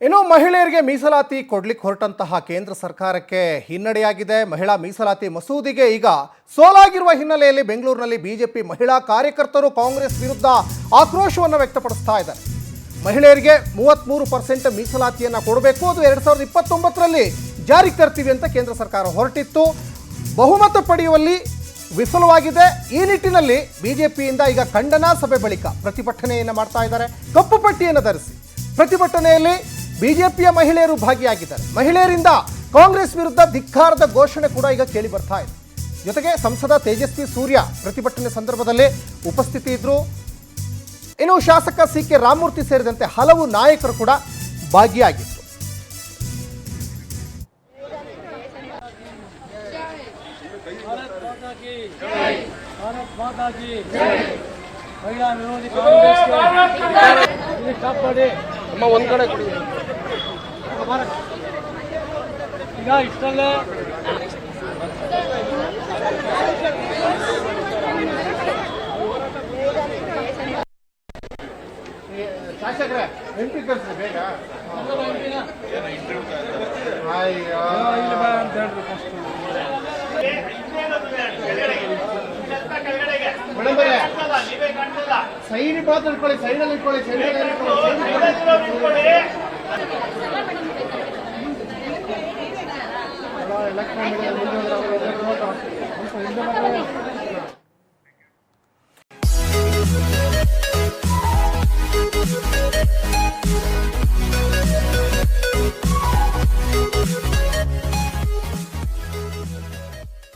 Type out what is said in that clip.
ಇನ್ನು ಮಹಿಳೆಯರಿಗೆ ಮೀಸಲಾತಿ ಕೊಡ್ಲಿಕ್ಕೆ ಹೊರಟಂತಹ ಕೇಂದ್ರ ಸರ್ಕಾರಕ್ಕೆ ಹಿನ್ನಡೆಯಾಗಿದೆ. ಮಹಿಳಾ ಮೀಸಲಾತಿ ಮಸೂದೆಗೆ ಈಗ ಸೋಲಾಗಿರುವ ಹಿನ್ನೆಲೆಯಲ್ಲಿ ಬೆಂಗಳೂರಿನಲ್ಲಿ ಬಿಜೆಪಿ ಮಹಿಳಾ ಕಾರ್ಯಕರ್ತರು ಕಾಂಗ್ರೆಸ್ ವಿರುದ್ಧ ಆಕ್ರೋಶವನ್ನು ವ್ಯಕ್ತಪಡಿಸ್ತಾ ಇದ್ದಾರೆ. ಮಹಿಳೆಯರಿಗೆ 33% ಮೀಸಲಾತಿಯನ್ನು ಕೊಡಬೇಕು, ಅದು 2029ರಲ್ಲಿ ಜಾರಿಗೆ ತರ್ತೀವಿ ಅಂತ ಕೇಂದ್ರ ಸರ್ಕಾರ ಹೊರಟಿತ್ತು. ಬಹುಮತ ಪಡೆಯುವಲ್ಲಿ ವಿಫಲವಾಗಿದೆ. ಈ ನಿಟ್ಟಿನಲ್ಲಿ ಬಿಜೆಪಿಯಿಂದ ಈಗ ಖಂಡನಾ ಸಭೆ ಬಳಿಕ ಪ್ರತಿಭಟನೆಯನ್ನು ಮಾಡ್ತಾ ಇದ್ದಾರೆ. ಕಪ್ಪು ಪಟ್ಟಿಯನ್ನು ಧರಿಸಿ ಪ್ರತಿಭಟನೆಯಲ್ಲಿ ಬಿಜೆಪಿಯ ಮಹಿಳೆಯರು ಭಾಗಿಯಾಗಿದ್ದಾರೆ. ಮಹಿಳೆಯರಿಂದ ಕಾಂಗ್ರೆಸ್ ವಿರುದ್ಧ ಧಿಕ್ಕಾರದ ಘೋಷಣೆ ಕೂಡ ಈಗ ಕೇಳಿ ಬರ್ತಾ ಇದೆ. ಜೊತೆಗೆ ಸಂಸದ ತೇಜಸ್ವಿ ಸೂರ್ಯ ಪ್ರತಿಭಟನೆ ಸಂದರ್ಭದಲ್ಲಿ ಉಪಸ್ಥಿತಿ ಇದ್ರು. ಇನ್ನು ಶಾಸಕ ಸಿ.ಕೆ. ರಾಮಮೂರ್ತಿ ಸೇರಿದಂತೆ ಹಲವು ನಾಯಕರು ಕೂಡ ಭಾಗಿಯಾಗಿದ್ರು. ಮಹಿಳಾ ವಿರೋಧಿ ಕಾಂಗ್ರೆಸ್ ಕಾಪಾಡಿ ಒಂದ್ ಕಡೆ ಕೊಡಿ. ಈಗ ಇಷ್ಟಲ್ಲೇ ಶಾಸಕರೇ ಎಂಟ್ರಿ ಕಳಿಸ್ರಿ ಬೇಗ. ಸೈಡ್ ಮಾತ್ರ ಇಟ್ಕೊಳ್ಳಿ, ಸೈಡಲ್ಲಿ ಇಟ್ಕೊಳ್ಳಿ, ಸೈಡಲ್ಲಿ ಇಟ್ಕೊಳ್ಳಿ.